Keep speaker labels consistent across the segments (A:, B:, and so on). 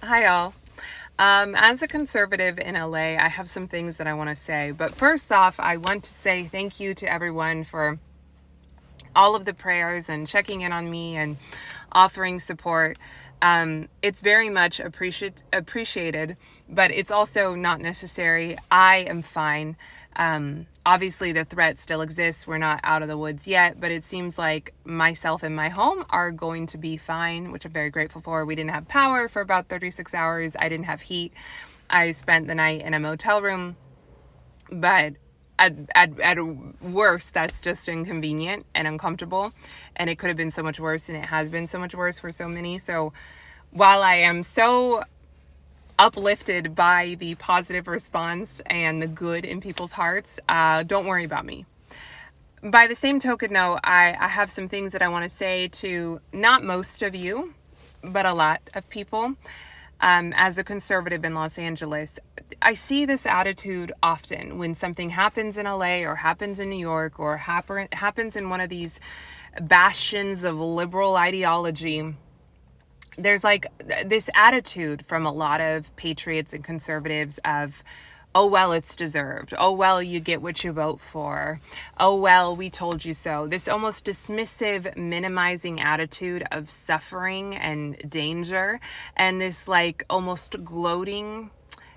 A: Hi, all. As a conservative in LA, I have some things that I want to say. But first off, I want to say thank you to everyone for all of the prayers and checking in on me and offering support. It's very much appreciated, but it's also not necessary. I am fine. Obviously, the threat still exists. We're not out of the woods yet, but it seems like myself and my home are going to be fine, which I'm very grateful for. We didn't have power for about 36 hours. I didn't have heat. I spent the night in a motel room, but at worst, that's just inconvenient and uncomfortable. And it could have been so much worse, and it has been so much worse for so many. So while I am so uplifted by the positive response and the good in people's hearts, don't worry about me. By the same token, though, I have some things that I want to say to not most of you, but a lot of people. As a conservative in Los Angeles, I see this attitude often when something happens in LA or happens in New York or happens in one of these bastions of liberal ideology. There's like this attitude from a lot of patriots and conservatives of, oh, well, it's deserved. Oh, well, you get what you vote for. Oh, well, we told you so. This almost dismissive, minimizing attitude of suffering and danger, and this like almost gloating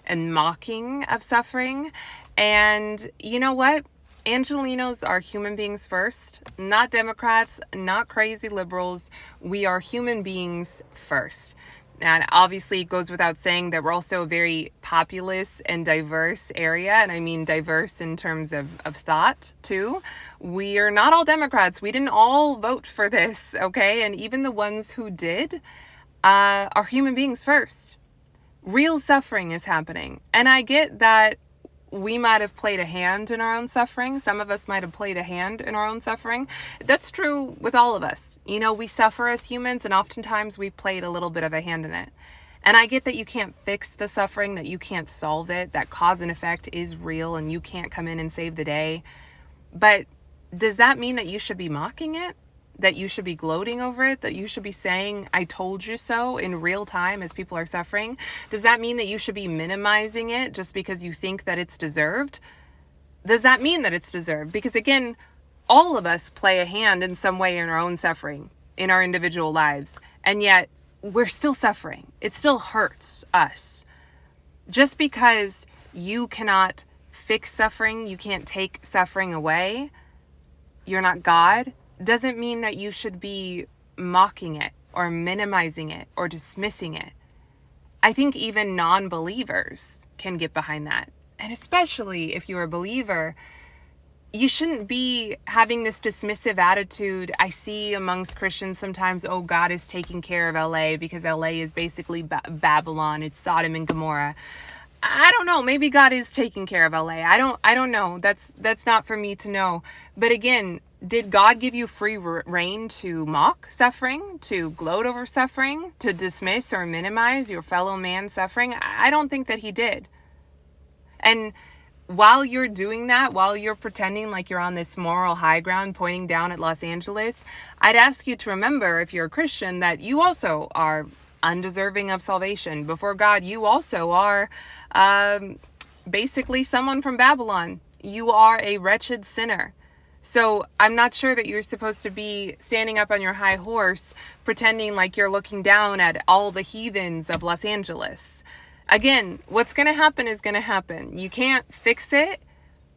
A: and mocking of suffering. And you know what? Angelinos are human beings first, not Democrats, not crazy liberals. We are human beings first. And obviously, it goes without saying that we're also a very populous and diverse area. And I mean diverse in terms of thought, too. We are not all Democrats. We didn't all vote for this, okay? And even the ones who did are human beings first. Real suffering is happening. And I get that we might have played a hand in our own suffering. Some of us might have played a hand in our own suffering. That's true with all of us. You know, we suffer as humans, and oftentimes we played a little bit of a hand in it. And I get that you can't fix the suffering, that you can't solve it, that cause and effect is real, and you can't come in and save the day. But does that mean that you should be mocking it? That you should be gloating over it? That you should be saying, I told you so in real time as people are suffering? Does that mean that you should be minimizing it just because you think that it's deserved? Does that mean that it's deserved? Because again, all of us play a hand in some way in our own suffering, in our individual lives. And yet we're still suffering. It still hurts us. Just because you cannot fix suffering, you can't take suffering away, you're not God, doesn't mean that you should be mocking it or minimizing it or dismissing it. I think even non-believers can get behind that. And especially if you're a believer, you shouldn't be having this dismissive attitude. I see amongst Christians sometimes, oh, God is taking care of LA because LA is basically Babylon. It's Sodom and Gomorrah. I don't know. Maybe God is taking care of LA. I don't know. That's not for me to know. But again, did God give you free reign to mock suffering, to gloat over suffering, to dismiss or minimize your fellow man's suffering? I don't think that he did. And while you're doing that, while you're pretending like you're on this moral high ground pointing down at Los Angeles, I'd ask you to remember, if you're a Christian, that you also are undeserving of salvation. Before God, you also are basically someone from Babylon. You are a wretched sinner. So I'm not sure that you're supposed to be standing up on your high horse, pretending like you're looking down at all the heathens of Los Angeles. Again, what's going to happen is going to happen. You can't fix it,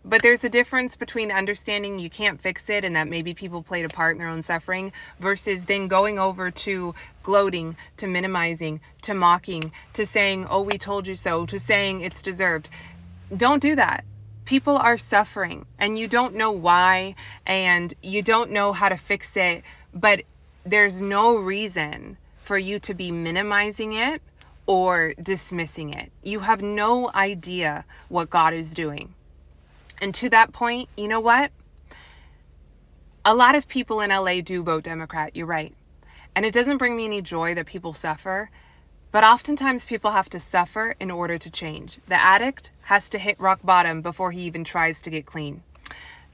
A: but there's a difference between understanding you can't fix it and that maybe people played a part in their own suffering versus then going over to gloating, to minimizing, to mocking, to saying, oh, we told you so, to saying it's deserved. Don't do that. People are suffering and you don't know why and you don't know how to fix it, but there's no reason for you to be minimizing it or dismissing it. You have no idea what God is doing. And to that point, you know what? A lot of people in LA do vote Democrat, you're right. And it doesn't bring me any joy that people suffer. But oftentimes people have to suffer in order to change. The addict has to hit rock bottom before he even tries to get clean.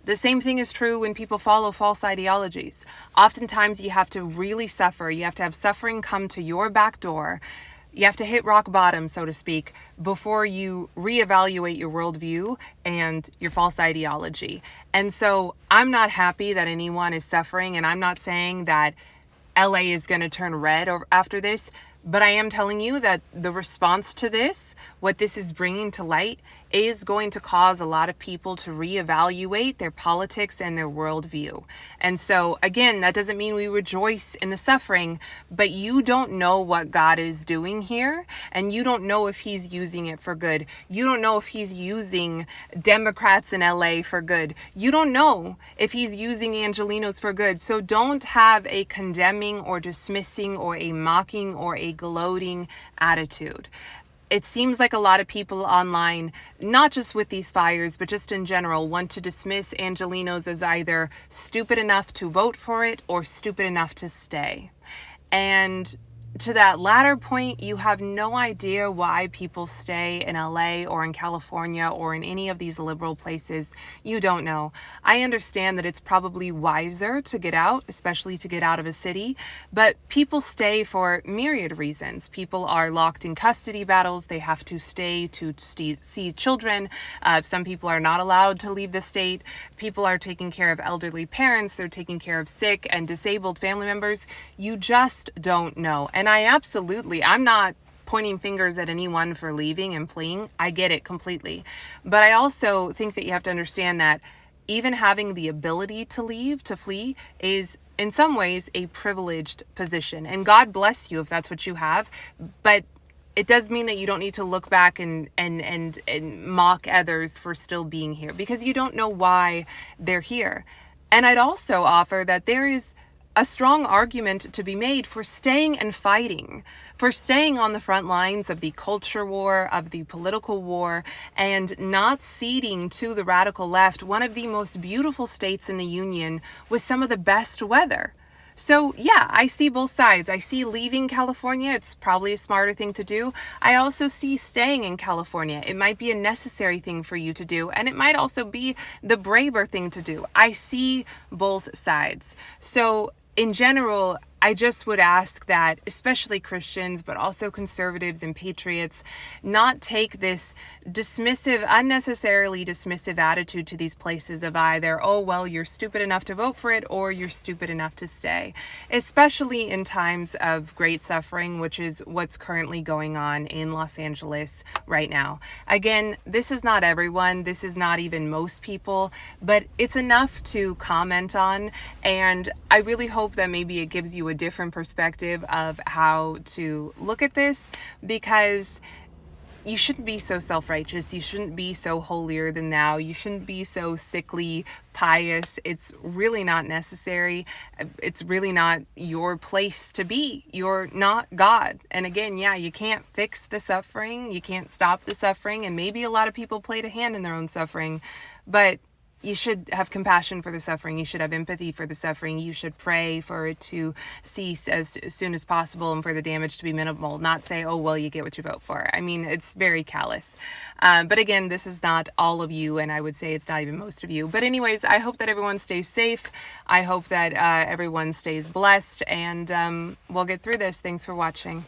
A: The same thing is true when people follow false ideologies. Oftentimes you have to really suffer. You have to have suffering come to your back door You have to hit rock bottom, so to speak, before you reevaluate your worldview and your false ideology. And so I'm not happy that anyone is suffering, and I'm not saying that LA is going to turn red after this, but I am telling you that the response to this, what this is bringing to light, is going to cause a lot of people to reevaluate their politics and their worldview. And so, again, that doesn't mean we rejoice in the suffering, but you don't know what God is doing here, and you don't know if he's using it for good. You don't know if he's using Democrats in LA for good. You don't know if he's using Angelenos for good. So don't have a condemning or dismissing or a mocking or a gloating attitude. It seems like a lot of people online, not just with these fires, but just in general, want to dismiss Angelenos as either stupid enough to vote for it or stupid enough to stay. And to that latter point, you have no idea why people stay in LA or in California or in any of these liberal places. You don't know. I understand that it's probably wiser to get out, especially to get out of a city, but people stay for myriad reasons. People are locked in custody battles. They have to stay to see children. Some people are not allowed to leave the state. People are taking care of elderly parents. They're taking care of sick and disabled family members. You just don't know. And I'm not pointing fingers at anyone for leaving and fleeing. I get it completely. But I also think that you have to understand that even having the ability to leave, to flee, is in some ways a privileged position. And God bless you if that's what you have. But it does mean that you don't need to look back and mock others for still being here, because you don't know why they're here. And I'd also offer that there is a strong argument to be made for staying and fighting, for staying on the front lines of the culture war, of the political war, and not ceding to the radical left, one of the most beautiful states in the Union with some of the best weather. So yeah, I see both sides. I see leaving California. It's probably a smarter thing to do. I also see staying in California. It might be a necessary thing for you to do, and it might also be the braver thing to do. I see both sides. So in general, I just would ask that, especially Christians, but also conservatives and patriots, not take this dismissive, unnecessarily dismissive attitude to these places of either, oh, well, you're stupid enough to vote for it, or you're stupid enough to stay, especially in times of great suffering, which is what's currently going on in Los Angeles right now. Again, this is not everyone. This is not even most people, but it's enough to comment on. And I really hope that maybe it gives you a different perspective of how to look at this, because you shouldn't be so self-righteous. You shouldn't be so holier than thou. You shouldn't be so sickly pious. It's really not necessary. It's really not your place to be. You're not God. And again, yeah, you can't fix the suffering. You can't stop the suffering. And maybe a lot of people played a hand in their own suffering, but you should have compassion for the suffering. You should have empathy for the suffering. You should pray for it to cease as soon as possible and for the damage to be minimal. Not say, oh, well, you get what you vote for. I mean, it's very callous. But again, this is not all of you, and I would say it's not even most of you. But anyways, I hope that everyone stays safe. I hope that everyone stays blessed, and we'll get through this. Thanks for watching.